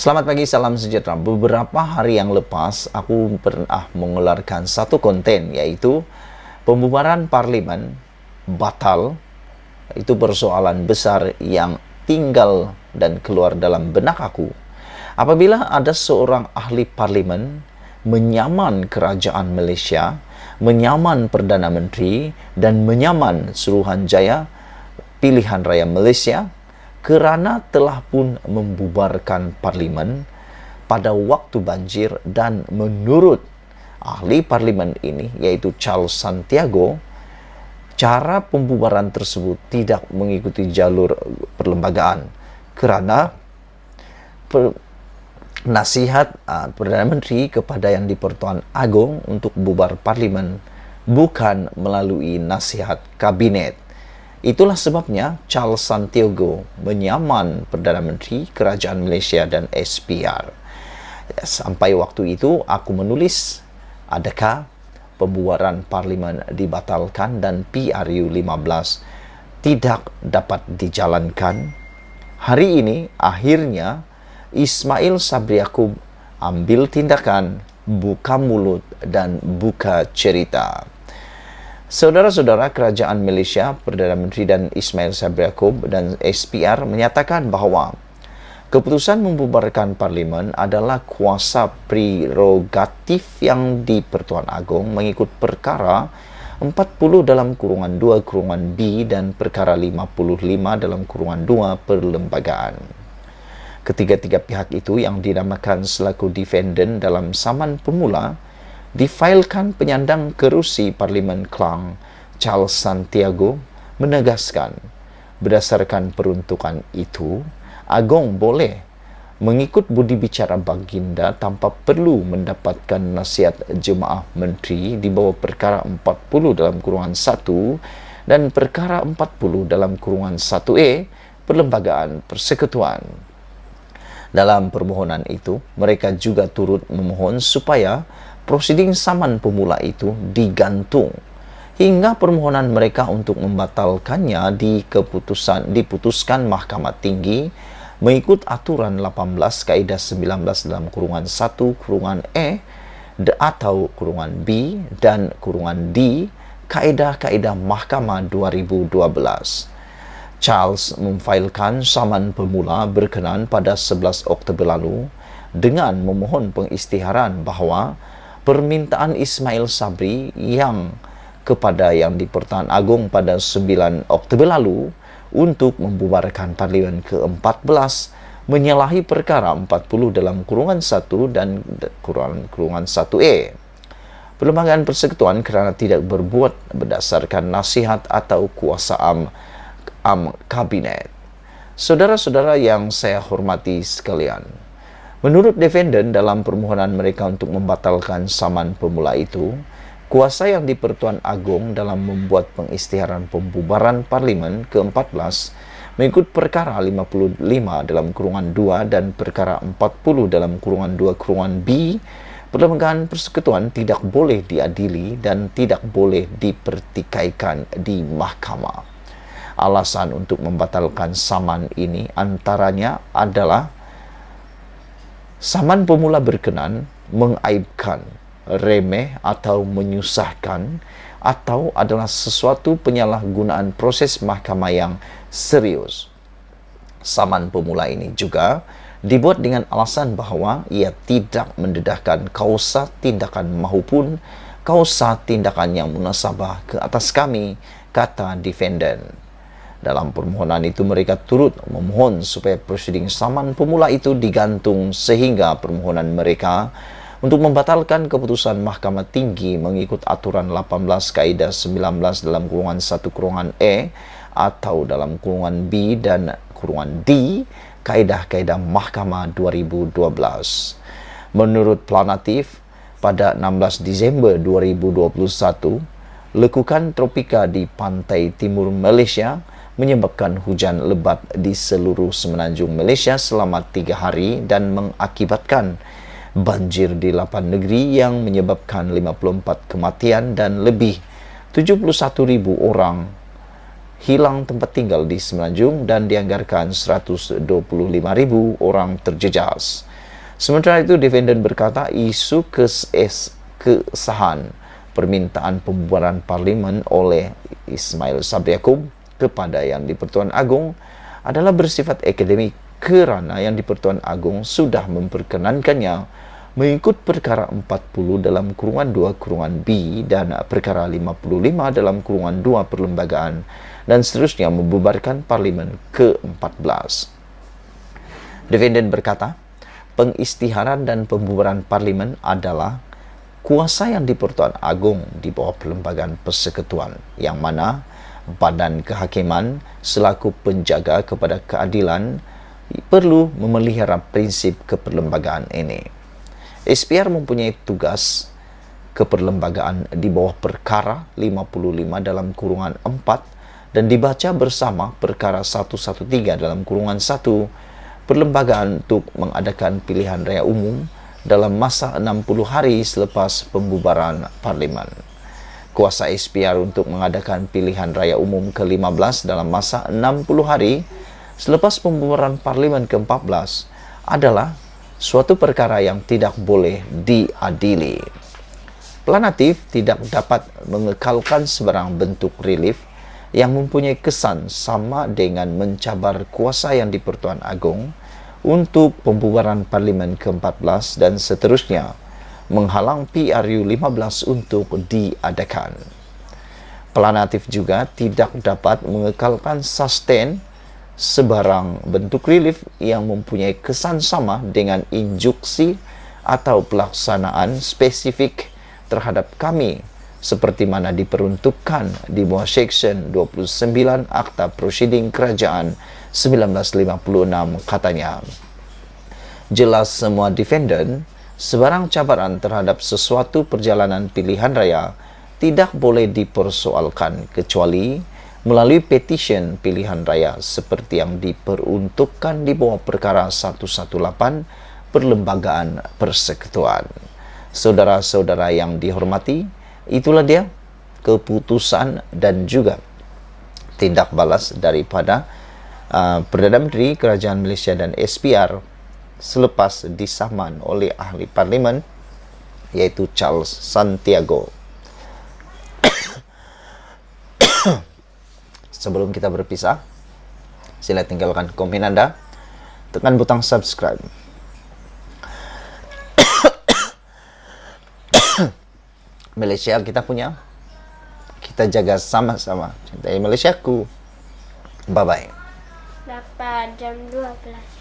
Selamat pagi, salam sejahtera. Beberapa hari yang lepas, aku pernah mengeluarkan satu konten, yaitu pembubaran parlimen batal. Itu persoalan besar yang tinggal dan keluar dalam benak aku. Apabila ada seorang ahli parlimen menyaman kerajaan Malaysia, menyaman Perdana Menteri, dan menyaman Suruhanjaya Pilihan Raya Malaysia, kerana telah pun membubarkan parlimen pada waktu banjir, dan menurut ahli parlimen ini, yaitu Charles Santiago, cara pembubaran tersebut tidak mengikuti jalur perlembagaan kerana nasihat Perdana Menteri kepada Yang di-Pertuan Agong untuk bubar parlimen bukan melalui nasihat kabinet. Itulah sebabnya Charles Santiago menyaman Perdana Menteri, Kerajaan Malaysia dan SPR. Sampai waktu itu aku menulis, adakah pembubaran parlimen dibatalkan dan PRU 15 tidak dapat dijalankan? Hari ini akhirnya Ismail Sabri Yaakob ambil tindakan, buka mulut dan buka cerita. Saudara-saudara, Kerajaan Malaysia, Perdana Menteri dan Ismail Sabri Yaakob dan SPR menyatakan bahawa keputusan membubarkan parlimen adalah kuasa prerogatif Yang di-Pertuan Agong mengikut perkara 40 dalam kurungan 2 kurungan B dan perkara 55 dalam kurungan 2 perlembagaan. Ketiga-tiga pihak itu yang dinamakan selaku defendant dalam saman pemula difailkan penyandang kerusi Parlimen Klang, Charles Santiago, menegaskan berdasarkan peruntukan itu, Agong boleh mengikut budi bicara baginda tanpa perlu mendapatkan nasihat jemaah menteri di bawah perkara 40 dalam kurungan 1 dan perkara 40 dalam kurungan 1A Perlembagaan Persekutuan. Dalam permohonan itu, mereka juga turut memohon supaya prosiding saman pemula itu digantung hingga permohonan mereka untuk membatalkannya diputuskan Mahkamah Tinggi mengikut aturan 18 kaedah 19 dalam kurungan 1 kurungan E atau kurungan B dan kurungan D kaedah-kaedah Mahkamah 2012. Charles memfailkan saman pemula berkenaan pada 11 Oktober lalu dengan memohon pengisytiharan bahawa permintaan Ismail Sabri yang kepada Yang di-Pertuan Agong pada 9 Oktober lalu untuk membubarkan parlimen ke-14 menyalahi perkara 40 dalam kurungan 1 dan kurungan 1A Perlembagaan Persekutuan kerana tidak berbuat berdasarkan nasihat atau kuasa kabinet. Saudara-saudara yang saya hormati sekalian, menurut defendant dalam permohonan mereka untuk membatalkan saman pemula itu, kuasa Yang di-Pertuan Agong dalam membuat pengisytiharan pembubaran parlimen ke-14 mengikut perkara 55 dalam kurungan 2 dan perkara 40 dalam kurungan 2 kurungan B Perlembagaan Persekutuan tidak boleh diadili dan tidak boleh dipertikaikan di mahkamah. Alasan untuk membatalkan saman ini antaranya adalah saman pemula berkenan mengaibkan, remeh atau menyusahkan atau adalah sesuatu penyalahgunaan proses mahkamah yang serius. Saman pemula ini juga dibuat dengan alasan bahawa ia tidak mendedahkan kausa tindakan maupun kausa tindakan yang munasabah ke atas kami, kata defendant. Dalam permohonan itu mereka turut memohon supaya prosiding saman pemula itu digantung sehingga permohonan mereka untuk membatalkan keputusan Mahkamah Tinggi mengikut aturan 18 kaedah 19 dalam kurungan 1 kurungan E atau dalam kurungan B dan kurungan D kaedah-kaedah Mahkamah 2012. Menurut planatif, pada 16 Disember 2021, lekukan tropika di pantai timur Malaysia menyebabkan hujan lebat di seluruh semenanjung Malaysia selama 3 hari dan mengakibatkan banjir di 8 negeri yang menyebabkan 54 kematian dan lebih 71,000 orang hilang tempat tinggal di Semenanjung dan dianggarkan 125,000 orang terjejas. Sementara itu, defendant berkata isu kesahan permintaan pembubaran parlimen oleh Ismail Sabri Yaakob kepada Yang di-Pertuan Agong adalah bersifat akademik kerana Yang di-Pertuan Agong sudah memperkenankannya mengikut perkara 40 dalam kurungan 2 kurungan B dan perkara 55 dalam kurungan 2 perlembagaan dan seterusnya membubarkan parlimen ke-14. Defendant berkata, pengisytiharan dan pembubaran parlimen adalah kuasa Yang di-Pertuan Agong di bawah Perlembagaan Persekutuan, yang mana Badan Kehakiman selaku penjaga kepada keadilan perlu memelihara prinsip keperlembagaan ini. SPR mempunyai tugas keperlembagaan di bawah perkara 55 dalam kurungan 4 dan dibaca bersama perkara 113 dalam kurungan 1 perlembagaan untuk mengadakan pilihan raya umum dalam masa 60 hari selepas pembubaran parlimen. Kuasa SPR untuk mengadakan pilihan raya umum ke-15 dalam masa 60 hari selepas pembubaran parlimen ke-14 adalah suatu perkara yang tidak boleh diadili. Planatif tidak dapat mengekalkan sebarang bentuk relief yang mempunyai kesan sama dengan mencabar kuasa Yang di-Pertuan Agong untuk pembubaran parlimen ke-14 dan seterusnya menghalang PRU 15 untuk diadakan. Planatif juga tidak dapat mengekalkan sustain sebarang bentuk relief yang mempunyai kesan sama dengan injuksi atau pelaksanaan spesifik terhadap kami seperti mana diperuntukkan di bawah Seksyen 29 Akta Prosiding Kerajaan 1956 katanya. Jelas semua defendant, sebarang cabaran terhadap sesuatu perjalanan pilihan raya tidak boleh dipersoalkan kecuali melalui petition pilihan raya seperti yang diperuntukkan di bawah perkara 118 Perlembagaan Persekutuan. Saudara-saudara yang dihormati, itulah dia keputusan dan juga tindak balas daripada Perdana Menteri Kerajaan Malaysia dan SPR selepas disaman oleh ahli parlimen iaitu Charles Santiago. Sebelum kita berpisah, sila tinggalkan komen Anda, tekan butang subscribe. Malaysia kita punya, kita jaga sama-sama. Cintai Malaysiaku. Bye-bye. Dapat jam 12.